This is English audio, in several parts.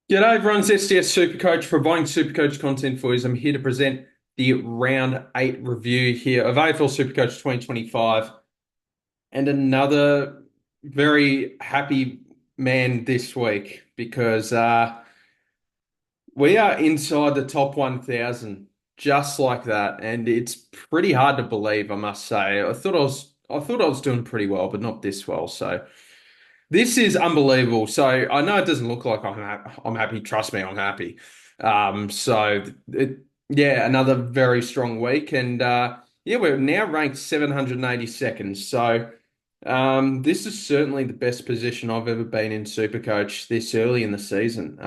G'day everyone, it's SDS SuperCoach providing SuperCoach content for you. I'm here to present the round 8 review here of AFL SuperCoach 2025 and another very happy man this week because we are inside the top 1,000 just like that, and it's pretty hard to believe, I must say. I thought I was doing pretty well, but not this well. So this is unbelievable. So I know it doesn't look like I'm happy. Trust me, I'm happy. So yeah, another very strong week, and yeah, we're now ranked 782nd. So this is certainly the best position I've ever been in Supercoach this early in the season.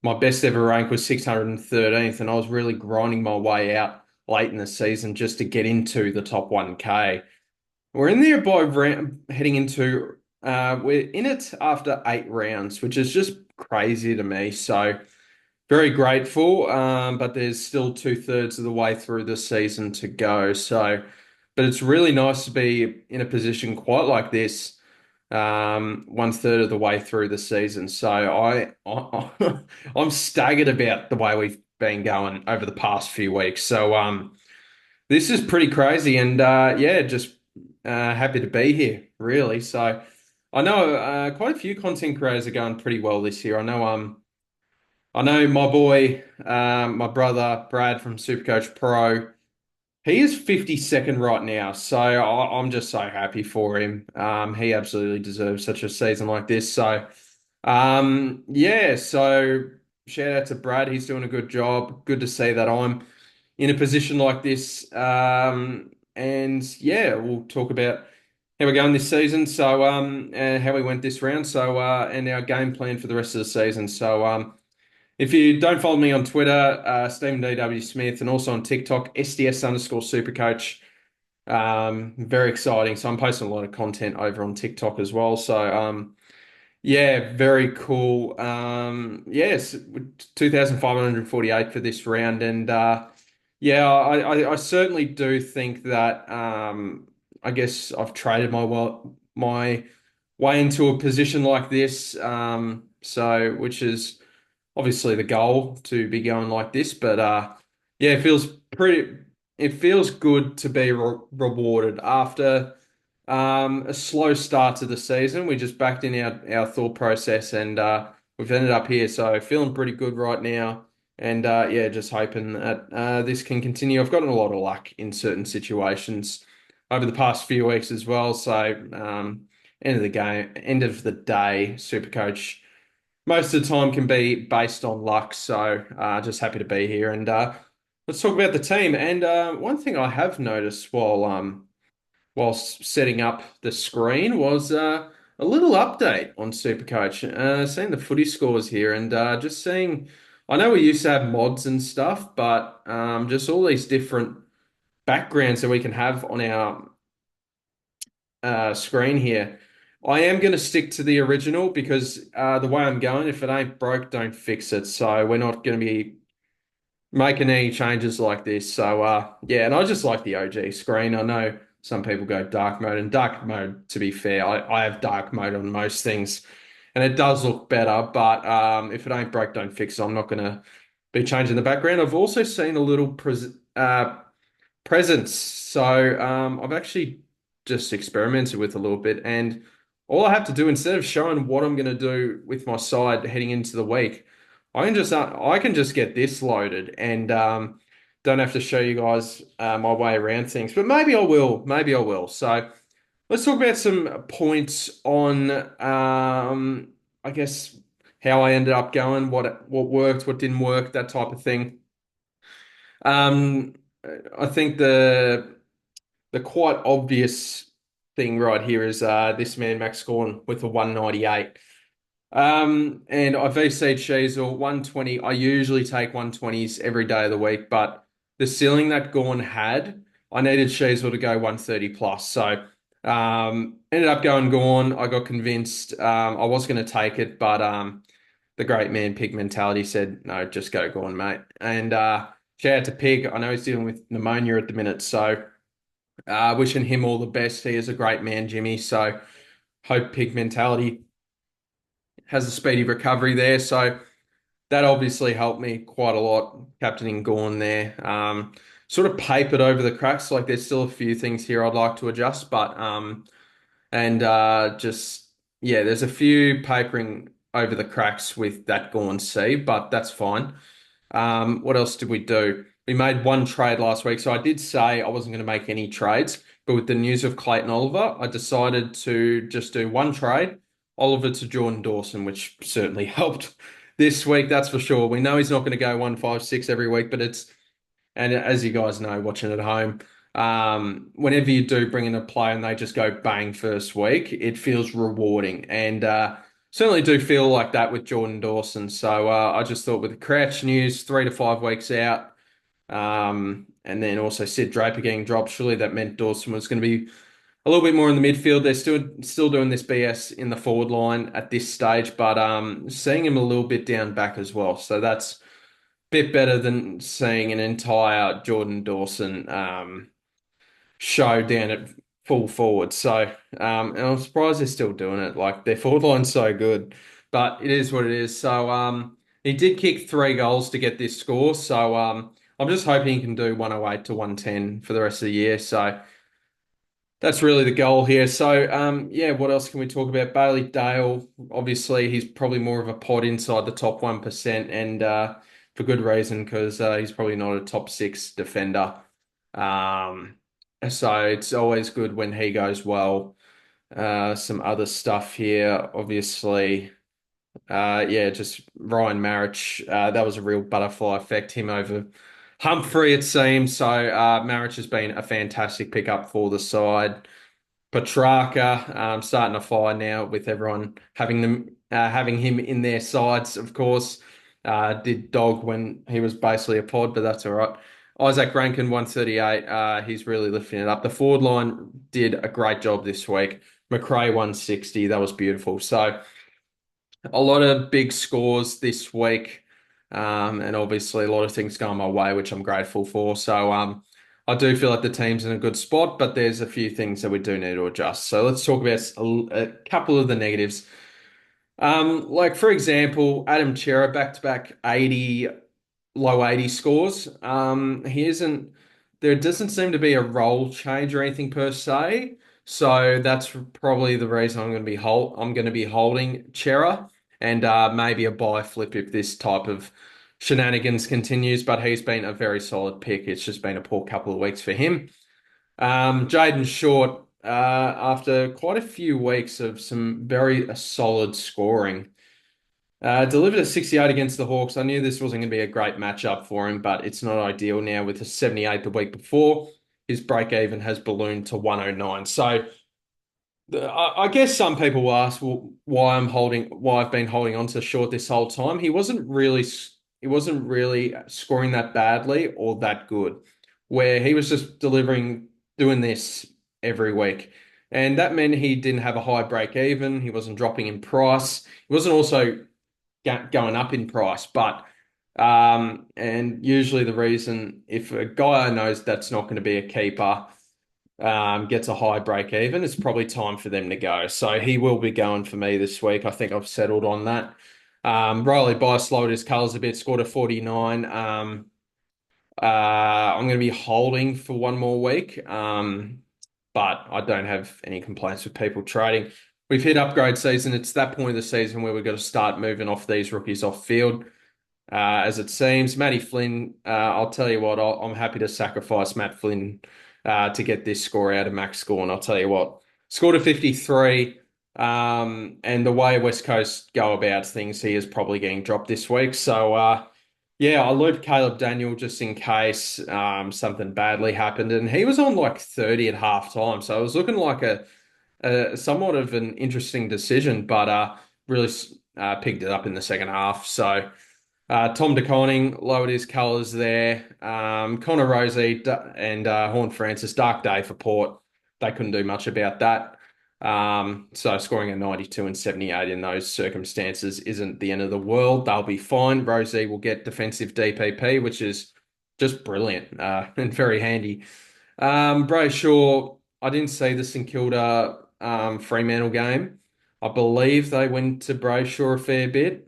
My best ever rank was 613th, and I was really grinding my way out late in the season just to get into the top 1K. We're in there by heading into we're in it after 8 rounds, which is just crazy to me. So very grateful, but there's still two-thirds of the way through the season to go. So, but it's really nice to be in a position quite like this, one-third of the way through the season. So I'm staggered about the way we've been going over the past few weeks. So this is pretty crazy, and yeah, just happy to be here, really. So I know quite a few content creators are going pretty well this year. I know my boy, my brother Brad from Supercoach Pro. He is 52nd right now, so I'm just so happy for him. He absolutely deserves such a season like this. So yeah, so shout out to Brad. He's doing a good job. Good to see that I'm in a position like this. And yeah, we'll talk about how we're going this season. So and how we went this round. So and our game plan for the rest of the season. So if you don't follow me on Twitter, Stephen DW Smith, and also on TikTok, SDS underscore Supercoach. Very exciting. So I'm posting a lot of content over on TikTok as well. So yeah, very cool. Yes, 2,548 for this round, and yeah, I certainly do think that I guess I've traded my way into a position like this. So which is obviously the goal to be going like this, but yeah, it feels good to be rewarded after a slow start to the season. We just backed in our thought process, and we've ended up here. So feeling pretty good right now. And yeah, just hoping that this can continue. I've gotten a lot of luck in certain situations over the past few weeks as well. So end of the day, Supercoach most of the time can be based on luck. So just happy to be here. And let's talk about the team. And one thing I have noticed whilst setting up the screen was a little update on Supercoach. Seeing the footy scores here, and just seeing. I know we used to have mods and stuff, but just all these different backgrounds that we can have on our screen here. I am going to stick to the original because the way I'm going, if it ain't broke, don't fix it. So we're not going to be making any changes like this. So yeah, and I just like the OG screen. I know some people go dark mode, and dark mode, to be fair, I have dark mode on most things, and it does look better. But if it ain't broke, don't fix it. I'm not going to be changing the background. I've also seen a little presence. So I've actually just experimented with a little bit, and all I have to do instead of showing what I'm going to do with my side heading into the week, I can just get this loaded and don't have to show you guys my way around things. But maybe I will. Maybe I will. So let's talk about some points on I guess how I ended up going, what worked, what didn't work, that type of thing. Um, I think the quite obvious thing right here is this man Max Gorn with a 198. And I VC'd Sheasel 120. I usually take 120s every day of the week, but the ceiling that Gorn had, I needed Sheasel to go 130 plus. So ended up going Gorn. I got convinced I was going to take it, but the great man Pig Mentality said, no, just go Gorn, mate. And shout out to Pig. I know he's dealing with pneumonia at the minute, so wishing him all the best. He is a great man, Jimmy. So hope Pig Mentality has a speedy recovery there. So that obviously helped me quite a lot, captaining Gorn there. Sort of papered over the cracks. Like there's still a few things here I'd like to adjust, but and just yeah, there's a few papering over the cracks with that Gorn C, but that's fine. What else did we do? We made one trade last week, so I did say I wasn't going to make any trades, but with the news of Clayton Oliver, I decided to just do one trade, Oliver to Jordan Dawson, which certainly helped this week, that's for sure. We know he's not going to go 156 every week, but and as you guys know, watching at home, whenever you do bring in a player and they just go bang first week, it feels rewarding. And certainly do feel like that with Jordan Dawson. So I just thought with the Crouch news, 3 to 5 weeks out, and then also Sid Draper getting dropped, surely that meant Dawson was going to be a little bit more in the midfield. They're still doing this BS in the forward line at this stage, but seeing him a little bit down back as well. So that's bit better than seeing an entire Jordan Dawson show down at full forward. So, and I'm surprised they're still doing it. Like their forward line's so good, but it is what it is. So, he did kick 3 goals to get this score. So, I'm just hoping he can do 108 to 110 for the rest of the year. So, that's really the goal here. So, yeah, what else can we talk about? Bailey Dale, obviously, he's probably more of a pod inside the top 1%, and for good reason, because he's probably not a top six defender. Um, so it's always good when he goes well. Some other stuff here, obviously. Yeah, just Ryan Marich. That was a real butterfly effect, him over Humphrey, it seems. So, Marich has been a fantastic pickup for the side. Petrarca starting to fire now with everyone having him in their sides, of course. Did dog when he was basically a pod, but that's all right. Isaac Rankin 138. He's really lifting it up. The forward line did a great job this week. McRae 160. That was beautiful. So a lot of big scores this week, and obviously a lot of things going my way, which I'm grateful for. So I do feel like the team's in a good spot, but there's a few things that we do need to adjust. So let's talk about a couple of the negatives. Like for example, Adam Chera back-to-back 80 low 80 scores. He isn't there doesn't seem to be a role change or anything per se. So that's probably the reason I'm going to be holding Chera and maybe a buy flip if this type of shenanigans continues, but he's been a very solid pick. It's just been a poor couple of weeks for him. Jaden Short, after quite a few weeks of some very solid scoring, delivered a 68 against the Hawks. I knew this wasn't going to be a great matchup for him, but it's not ideal now with a 78 the week before. His break even has ballooned to 109. So I guess some people will ask why I've been holding on to Short this whole time. He wasn't really scoring that badly or that good, where he was just doing this every week. And that meant he didn't have a high break even. He wasn't dropping in price. He wasn't also going up in price. But and usually the reason if a guy knows that's not going to be a keeper gets a high break even, it's probably time for them to go. So he will be going for me this week. I think I've settled on that. Riley Bice slowed his colours a bit, scored a 49. I'm going to be holding for one more week. But I don't have any complaints with people trading. We've hit upgrade season. It's that point of the season where we've got to start moving off these rookies off field. As it seems, Matty Flynn, I'll tell you what, I'm happy to sacrifice Matt Flynn to get this score out of max score. And I'll tell you what, scored a 53. And the way West Coast go about things, he is probably getting dropped this week. So, yeah, I looped Caleb Daniel just in case something badly happened. And he was on like 30 at half time. So it was looking like a somewhat of an interesting decision, but really picked it up in the second half. So Tom DeConning lowered his colours there. Connor Rosie and Horn Francis, dark day for Port. They couldn't do much about that. So scoring a 92 and 78 in those circumstances isn't the end of the world. They'll be fine. Rosie will get defensive DPP, which is just brilliant and very handy. Brayshaw, I didn't see the St Kilda Fremantle game. I believe they went to Brayshaw a fair bit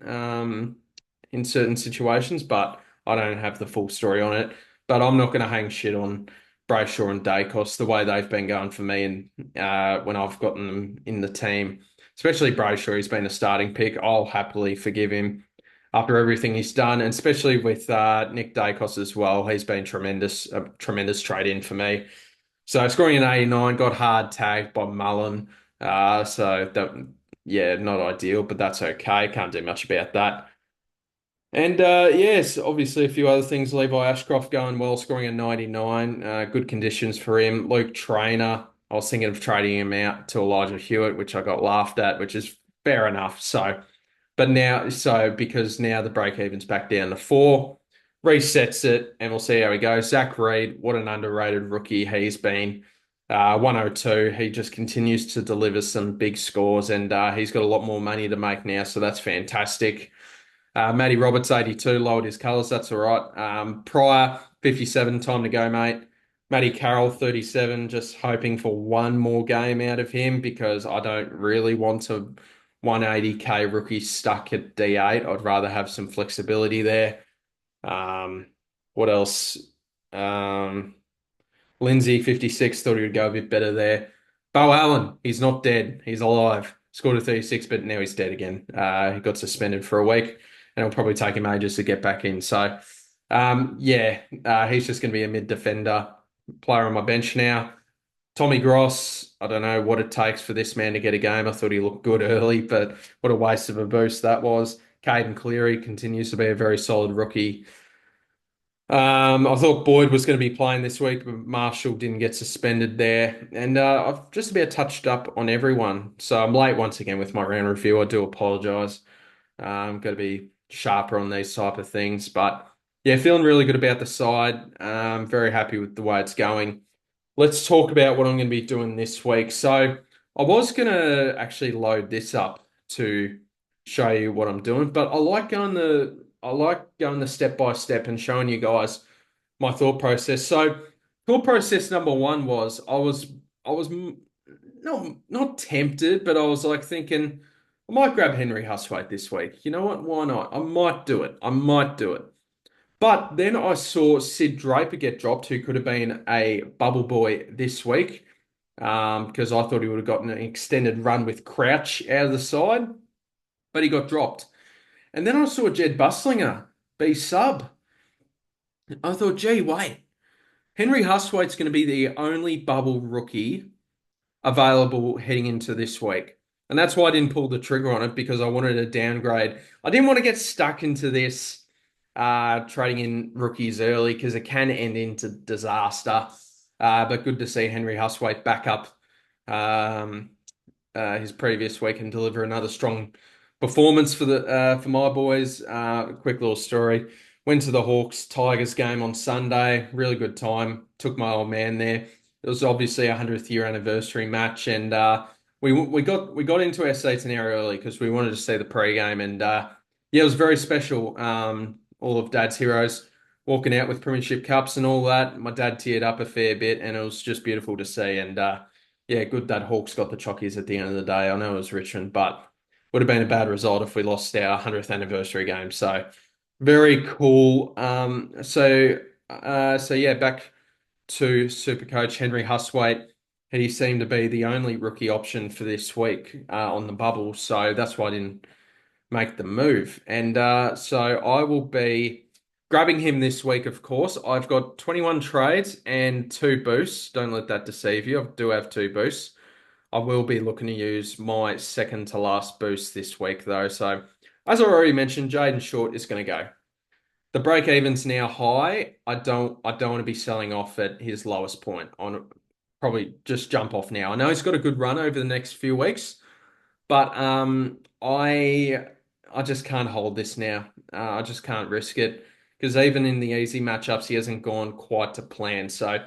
in certain situations, but I don't have the full story on it. But I'm not going to hang shit on Brayshaw and Dacos the way they've been going for me and when I've gotten them in the team, especially Brayshaw. He's been a starting pick. I'll happily forgive him after everything he's done, and especially with Nick Dacos as well. He's been tremendous, a tremendous trade in for me. So scoring an 89, got hard tagged by Mullen. So that, yeah, not ideal, but that's okay. Can't do much about that. And yes, obviously a few other things. Levi Ashcroft going well, scoring a 99. Good conditions for him. Luke Trainer, I was thinking of trading him out to Elijah Hewitt, which I got laughed at, which is fair enough. So, but now, so because now the break even's back down to 4, resets it, and we'll see how he goes. Zach Reed, what an underrated rookie he's been. 102, he just continues to deliver some big scores, and he's got a lot more money to make now, so that's fantastic. Matty Roberts, 82, lowered his colours. That's all right. Pryor, 57, time to go, mate. Matty Carroll, 37, just hoping for one more game out of him because I don't really want a 180k rookie stuck at D8. I'd rather have some flexibility there. Um, what else? Um, Lindsay, 56, thought he would go a bit better there. Bo Allen, he's not dead. He's alive. Scored a 36, but now he's dead again. He got suspended for a week, and it'll probably take him ages to get back in. So, yeah, he's just going to be a mid defender player on my bench now. Tommy Gross, I don't know what it takes for this man to get a game. I thought he looked good early, but what a waste of a boost that was. Caden Cleary continues to be a very solid rookie. I thought Boyd was going to be playing this week, but Marshall didn't get suspended there. And I've just about touched up on everyone. So I'm late once again with my round review. I do apologize. I'm going to be sharper on these type of things. But yeah, feeling really good about the side. Very happy with the way it's going. Let's talk about what I'm going to be doing this week. So I was going to actually load this up to show you what I'm doing, but I like going the step by step and showing you guys my thought process. So thought process number one was not tempted, but I was like thinking I might grab Henry Huswaite this week. You know what? Why not? I might do it. I might do it. But then I saw Sid Draper get dropped, who could have been a bubble boy this week, because I thought he would have gotten an extended run with Crouch out of the side, but he got dropped. And then I saw Jed Buslinger be sub. I thought, gee, wait, Henry Hustwaite's going to be the only bubble rookie available heading into this week. And that's why I didn't pull the trigger on it because I wanted to downgrade. I didn't want to get stuck into this trading in rookies early because it can end into disaster. But good to see Henry Hustwaite back up um, his previous week and deliver another strong performance for my boys. Quick little story. Went to the Hawks Tigers game on Sunday. Really good time. Took my old man there. It was obviously a 100th year anniversary match, and we got into our seats an hour early because we wanted to see the pre-game, and yeah, it was very special. All of Dad's heroes walking out with premiership cups and all that. My dad teared up a fair bit, and it was just beautiful to see. And yeah, good that Hawks got the chockies at the end of the day. I know it was Richmond, but would have been a bad result if we lost our 100th anniversary game. So very cool. So yeah, back to SuperCoach Henry Hustwaite. He seemed to be the only rookie option for this week on the bubble, so that's why I didn't make the move. And so I will be grabbing him this week, of course. I've got 21 trades and 2 boosts. Don't let that deceive you. I do have 2 boosts. I will be looking to use my second to last boost this week, though. So, as I already mentioned, Jaden Short is going to go. The break even's now high. I don't want to be selling off at his lowest point. On probably just jump off now. I know he's got a good run over the next few weeks, but I just can't hold this now. I just can't risk it because even in the easy matchups, he hasn't gone quite to plan. So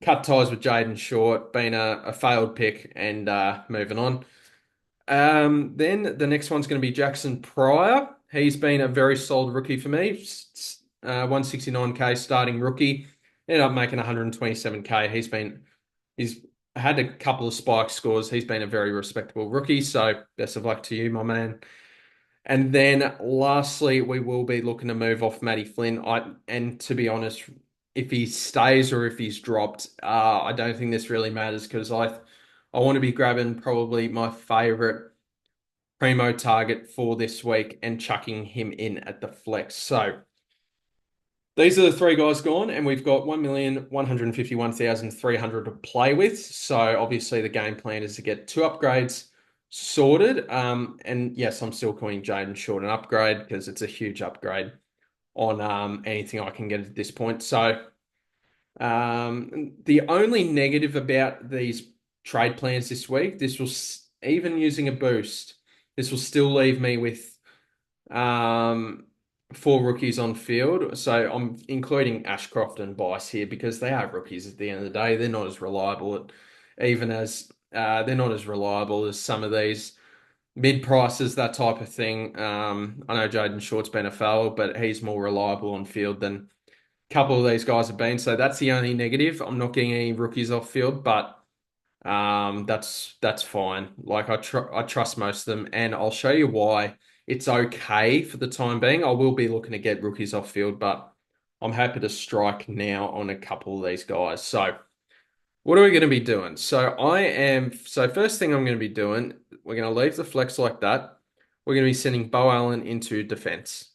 cut ties with Jaden Short, been a failed pick, and moving on. Then the next one's going to be Jackson Pryor. He's been a very solid rookie for me. 169k starting rookie. Ended up making 127k. He's I had a couple of spike scores. He's been a very respectable rookie, so best of luck to you, my man. And then lastly, we will be looking to move off Matty Flynn. And to be honest, if he stays or if he's dropped, I don't think this really matters because I want to be grabbing probably my favorite primo target for this week and chucking him in at the flex. So these are the three guys gone, and we've got 1,151,300 to play with. So obviously the game plan is to get two upgrades sorted. And yes, I'm still calling Jaden Short an upgrade because it's a huge upgrade on anything I can get at this point. So the only negative about these trade plans this week, even using a boost, this will still leave me with um, four rookies on field. So I'm including Ashcroft and Bice here because they are rookies at the end of the day. They're not as reliable, even as they're not as reliable as some of these mid prices, that type of thing. I know Jaden Short's been a foul, but he's more reliable on field than a couple of these guys have been. So that's the only negative. I'm not getting any rookies off field, but that's fine. Like I trust most of them, and I'll show you why it's okay for the time being. I will be looking to get rookies off field, but I'm happy to strike now on a couple of these guys. So what are we going to be doing? So first thing I'm going to be doing, we're going to leave the flex like that. We're going to be sending Bo Allen into defense.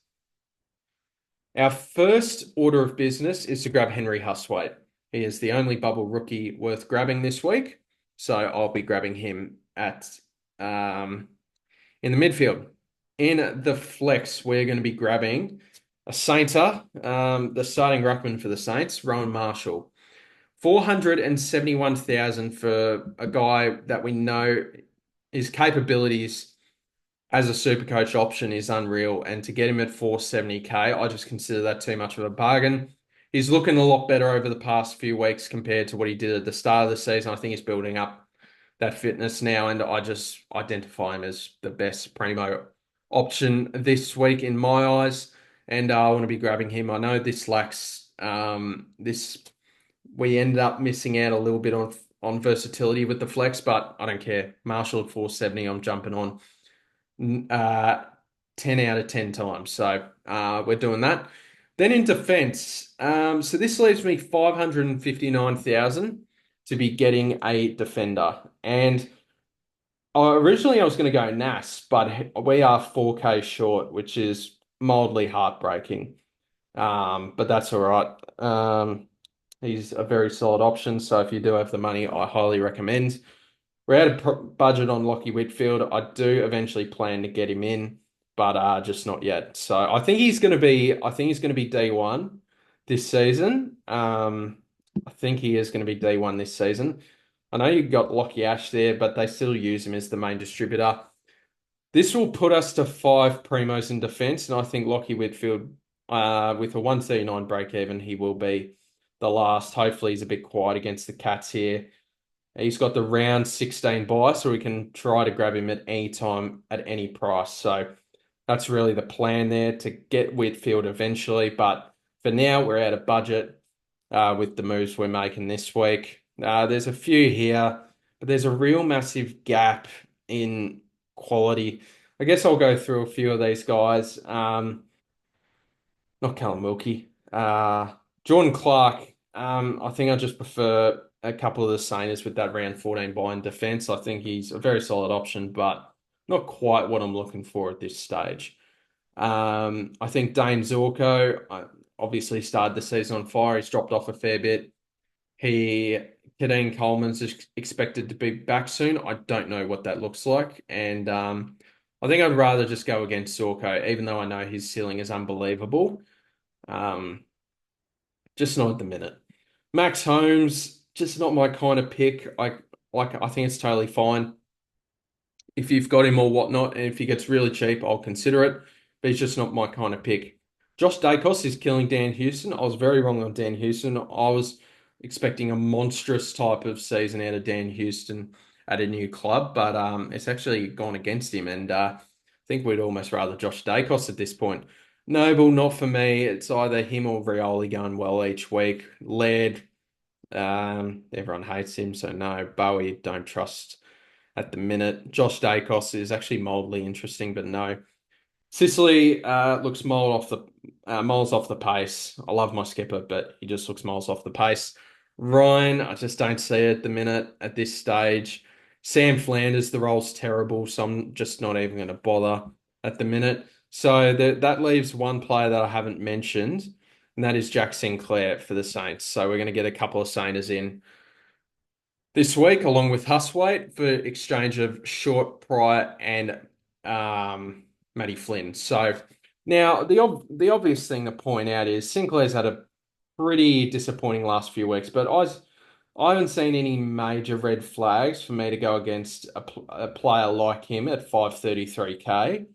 Our first order of business is to grab Henry Hustwaite. He is the only bubble rookie worth grabbing this week. So I'll be grabbing him at in the midfield. In the flex, we're going to be grabbing a Sainter, the starting ruckman for the Saints, Rowan Marshall. 471,000 for a guy that we know his capabilities as a super coach option is unreal. And to get him at 470k, I just consider that too much of a bargain. He's looking a lot better over the past few weeks compared to what he did at the start of the season. I think he's building up that fitness now, and I just identify him as the best primo option this week in my eyes. And I want to be grabbing him. I know this lacks this. We ended up missing out a little bit on versatility with the flex, but I don't care. Marshall at 470, I'm jumping on uh, 10 out of 10 times. So we're doing that. Then in defense, so this leaves me 559,000 to be getting a defender. And originally I was going to go Nas, but we are 4K short, which is mildly heartbreaking. But that's all right. He's a very solid option. So if you do have the money, I highly recommend. We're out of budget on Lockie Whitfield. I do eventually plan to get him in, but just not yet. So I think he's gonna be D1 this season. I think he is gonna be D1 this season. I know you've got Lockie Ash there, but they still use him as the main distributor. This will put us to five primos in defense, and I think Lockie Whitfield, with a 139 break even, he will be the last. Hopefully, he's a bit quiet against the Cats here. He's got the round 16 buy, so we can try to grab him at any time at any price. So that's really the plan there to get Whitfield eventually. But for now, we're out of budget with the moves we're making this week. There's a few here, but there's a real massive gap in quality. I guess I'll go through a few of these guys. Not Callum Wilkie. Jordan Clark. I think I just prefer a couple of the Saints with that round 14 buy in defense. I think he's a very solid option, but not quite what I'm looking for at this stage. I think Dane Zorko obviously started the season on fire. He's dropped off a fair bit. Kadeen Coleman's expected to be back soon. I don't know what that looks like. And I think I'd rather just go against Zorko, even though I know his ceiling is unbelievable. Just not at the minute. Max Holmes, just not my kind of pick. I think it's totally fine if you've got him or whatnot, and if he gets really cheap, I'll consider it. But he's just not my kind of pick. Josh Dacos is killing Dan Houston. I was very wrong on Dan Houston. I was expecting a monstrous type of season out of Dan Houston at a new club, but it's actually gone against him, and I think we'd almost rather Josh Dacos at this point. Noble, not for me. It's either him or Rioli going well each week. Laird, Everyone hates him, so no. Bowie, don't trust at the minute. Josh Dacos is actually mildly interesting, but no. Sicily looks miles off the pace. I love my skipper, but he just looks miles off the pace. Ryan, I just don't see it at the minute at this stage. Sam Flanders, the role's terrible, so I'm just not even going to bother at the minute. So that leaves one player that I haven't mentioned, and that is Jack Sinclair for the Saints. So we're going to get a couple of Sainters in this week, along with Huswaite, for exchange of Short, Pryor, and Matty Flynn. So now the obvious thing to point out is Sinclair's had a pretty disappointing last few weeks, but I haven't seen any major red flags for me to go against a player like him at 533k.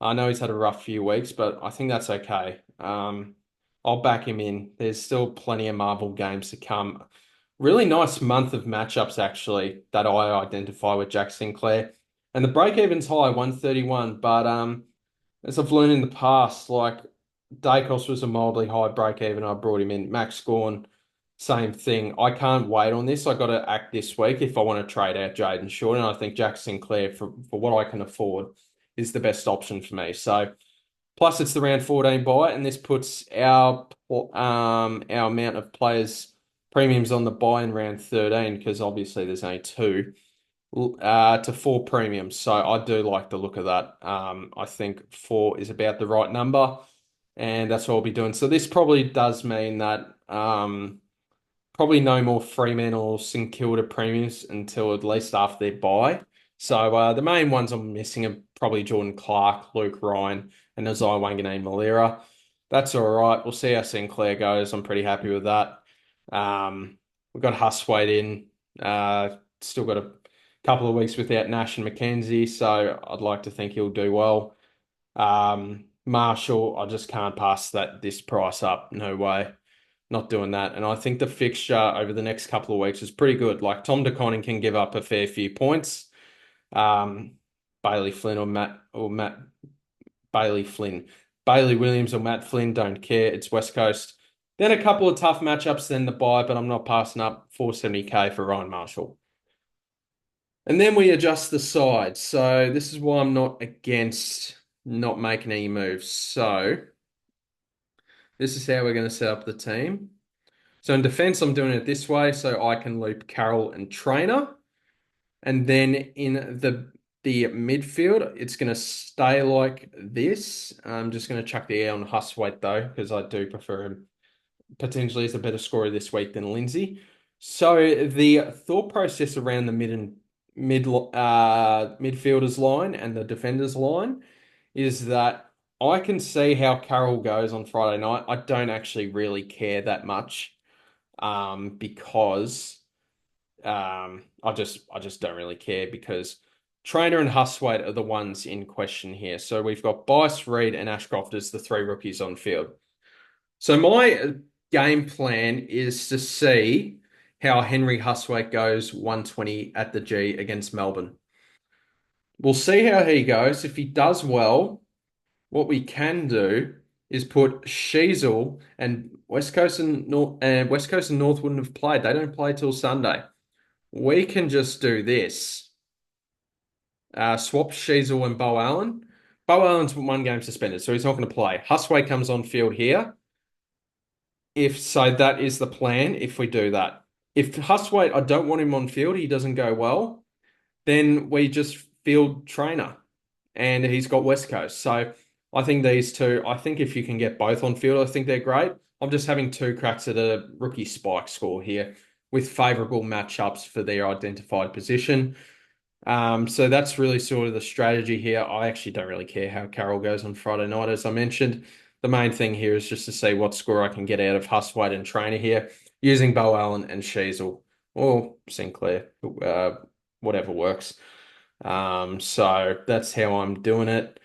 I know he's had a rough few weeks, but I think that's okay. I'll back him in. There's still plenty of Marvel games to come. Really nice month of matchups, actually, that I identify with Jack Sinclair. And the break even's high, 131. But as I've learned in the past, like Dacos was a mildly high break even. I brought him in. Max Gorn, same thing. I can't wait on this. I got to act this week if I want to trade out Jaden Short. And I think Jack Sinclair, for what I can afford, is the best option for me. So plus it's the round 14 buy, and this puts our amount of players premiums on the buy in round 13 because obviously there's only two to four premiums. So I do like the look of that. I think four is about the right number, and that's what I'll be doing. So this probably does mean that probably no more Fremantle or St Kilda premiums until at least after their bye. So the main ones I'm missing are probably Jordan Clark, Luke Ryan, and Nazai Wanganeen Malira. That's all right. We'll see how Sinclair goes. I'm pretty happy with that. We've got Huswaite in. Still got a couple of weeks without Nash and McKenzie, so I'd like to think he'll do well. Marshall, I just can't pass this price up. No way. Not doing that. And I think the fixture over the next couple of weeks is pretty good. Like Tom DeConning can give up a fair few points. Um, Bailey Flynn or Matt Bailey Flynn. Bailey Williams or Matt Flynn, don't care. It's West Coast. Then a couple of tough matchups, then the bye, but I'm not passing up 470k for Ryan Marshall. And then we adjust the sides. So this is why I'm not against not making any moves. So this is how we're going to set up the team. So in defense, I'm doing it this way so I can loop Carroll and Trainer. And then in the midfield, it's going to stay like this. I'm just going to chuck the air on Huswaite though, because I do prefer him potentially as a better scorer this week than Lindsay. So the thought process around the midfielders line and the defenders line is that I can see how Carroll goes on Friday night. I don't actually really care that much because I just don't really care because Trainer and Huswaite are the ones in question here. So we've got Bice, Reed, and Ashcroft as the three rookies on field. So my game plan is to see how Henry Huswaite goes 120 at the G against Melbourne. We'll see how he goes. If he does well, what we can do is put Sheasel and West Coast and North wouldn't have played. They don't play till Sunday. We can just do this. Swap Sheasel and Bo Allen. Bo Allen's one game suspended, so he's not going to play. Husway comes on field here. If so, that is the plan if we do that. If Husway, I don't want him on field, he doesn't go well, then we just field Trainer and he's got West Coast. So I think these two, I think if you can get both on field, I think they're great. I'm just having two cracks at a rookie spike score here with favourable matchups for their identified position. So that's really sort of the strategy here. I actually don't really care how Carroll goes on Friday night, as I mentioned. The main thing here is just to see what score I can get out of Huswaite and Trainer here using Bo Allen and Sheasel or Sinclair, whatever works. So that's how I'm doing it.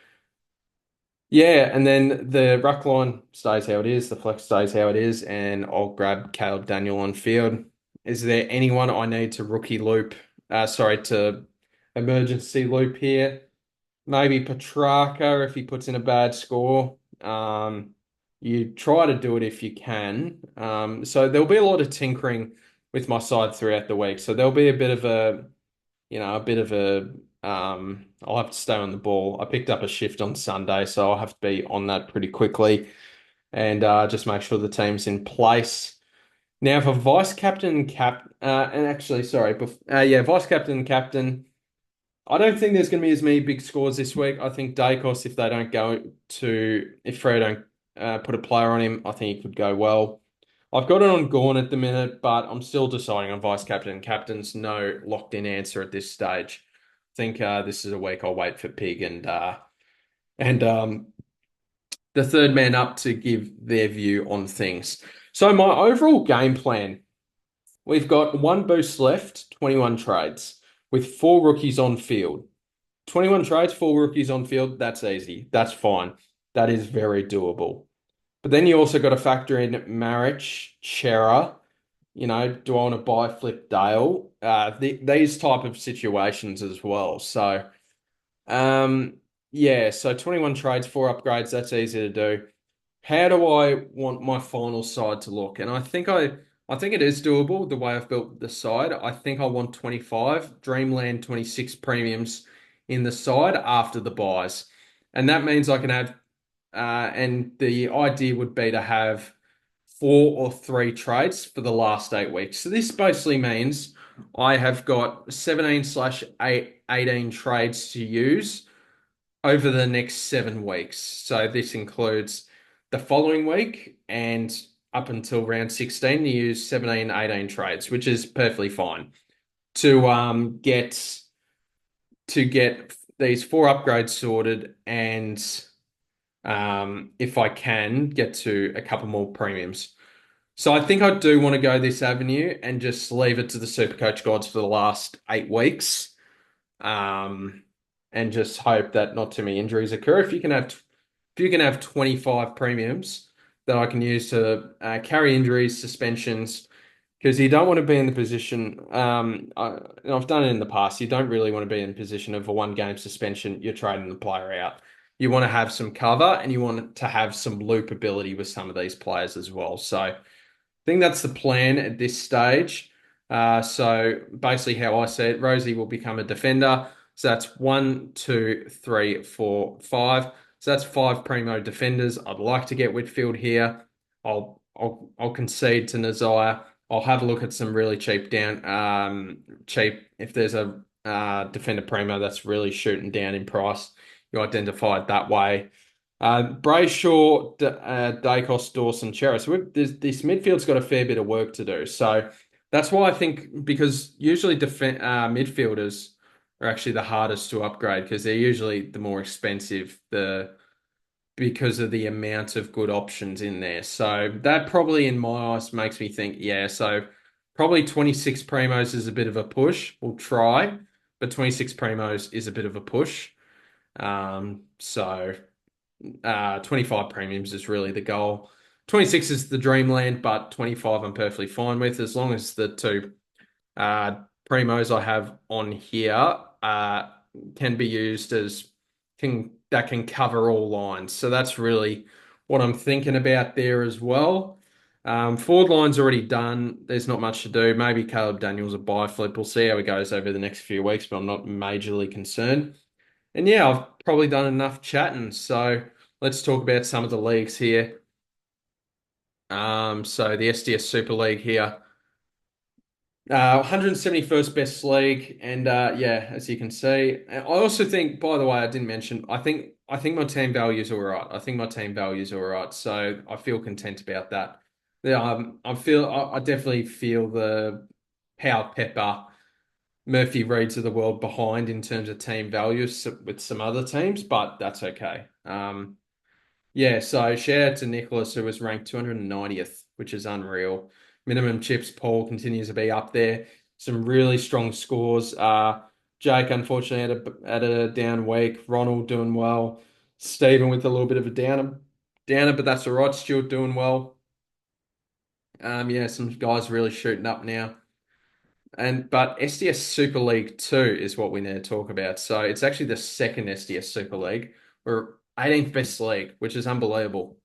Yeah, and then the ruck line stays how it is, the flex stays how it is, and I'll grab Caleb Daniel on field. Is there anyone I need to rookie loop? To emergency loop here. Maybe Petrarca if he puts in a bad score. You try to do it if you can. So there'll be a lot of tinkering with my side throughout the week. So there'll be a bit of a I'll have to stay on the ball. I picked up a shift on Sunday, so I'll have to be on that pretty quickly and just make sure the team's in place. Now for vice captain and and actually sorry, vice captain and captain. I don't think there's going to be as many big scores this week. I think Dacos, if Freo don't put a player on him, I think he could go well. I've got it on Gorn at the minute, but I'm still deciding on vice captain and captains. No locked in answer at this stage. I think this is a week I'll wait for Pig and the third man up to give their view on things. So my overall game plan, we've got one boost left, 21 trades, with four rookies on field. 21 trades, four rookies on field, that's easy. That's fine. That is very doable. But then you also got to factor in Marich, Chera, do I want to buy Flip Dale? These type of situations as well. So, um, yeah, so 21 trades, four upgrades, that's easy to do. How do I want my final side to look? And I think it is doable the way I've built the side. I think I want 25, Dreamland 26 premiums in the side after the buys. And that means I can have and the idea would be to have four or three trades for the last 8 weeks. So this basically means I have got 17/18 trades to use over the next 7 weeks. So this includes the following week and up until round 16 to use 17/18 trades, which is perfectly fine to get these four upgrades sorted and if I can get to a couple more premiums. So I think I do want to go this avenue and just leave it to the Supercoach gods for the last 8 weeks, um, and just hope that not too many injuries occur. If you can have 25 premiums that I can use to carry injuries, suspensions, because you don't want to be in the position. And I've done it in the past. You don't really want to be in the position of a one-game suspension. You're trading the player out. You want to have some cover and you want to have some loop ability with some of these players as well. So I think that's the plan at this stage. So basically, how I see it, Rosie will become a defender. So that's 1, 2, 3, 4, 5. So that's five primo defenders. I'd like to get Whitfield here. I'll concede to Nazire. I'll have a look at some really cheap. If there's a defender primo that's really shooting down in price, you identify it that way. Brayshaw, Dacos, Dawson, Chera. So this midfield's got a fair bit of work to do. So that's why I think because usually midfielders are actually the hardest to upgrade because they're usually the more expensive. Because of the amount of good options in there. So that probably in my eyes makes me think, yeah, so probably 26 primos is a bit of a push. We'll try, but 26 primos is a bit of a push. So 25 premiums is really the goal. 26 is the dreamland, but 25 I'm perfectly fine with as long as the two primos I have on here can be used as can cover all lines. So that's really what I'm thinking about there as well. Forward line's already done. There's not much to do. Maybe Caleb Daniels a buy flip. We'll see how he goes over the next few weeks, but I'm not majorly concerned. And yeah, I've probably done enough chatting. So let's talk about some of the leagues here. So the SDS Super League here. 171st best league, and yeah, as you can see, I also think. By the way, I didn't mention. I think my team value is all right. I think my team value is all right, so I feel content about that. Yeah, I definitely feel the Power Pepper, Murphy Reeds of the world behind in terms of team values with some other teams, but that's okay. Yeah, so shout out to Nicholas, who was ranked 290th, which is unreal. Minimum chips, Paul continues to be up there. Some really strong scores. Jake, unfortunately, had a down week. Ronald doing well. Stephen with a little bit of a downer, but that's all right. Stuart doing well. Yeah, some guys really shooting up now. But SDS Super League 2 is what we need to talk about. So it's actually the second SDS Super League. We're 18th best league, which is unbelievable.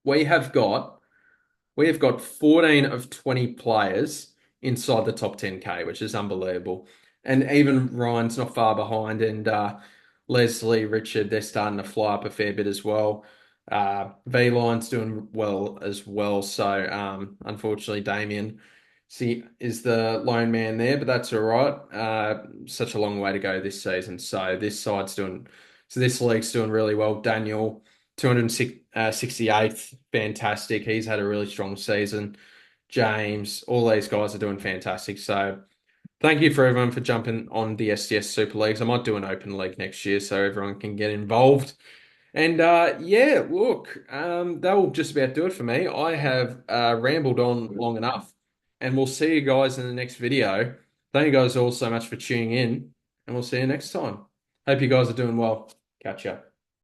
We have got 14 of 20 players inside the top 10K, which is unbelievable. And even Ryan's not far behind, and Leslie, Richard, they're starting to fly up a fair bit as well. V-Line's doing well as well. So unfortunately, Damien is the lone man there, but that's all right. Such a long way to go this season. So this league's doing really well. Daniel, 268th, fantastic. He's had a really strong season. James, all these guys are doing fantastic. So thank you for everyone for jumping on the SDS Super Leagues. I might do an open league next year so everyone can get involved. And yeah, look, that will just about do it for me. I have rambled on long enough, and we'll see you guys in the next video. Thank you guys all so much for tuning in, and we'll see you next time. Hope you guys are doing well. Catch ya.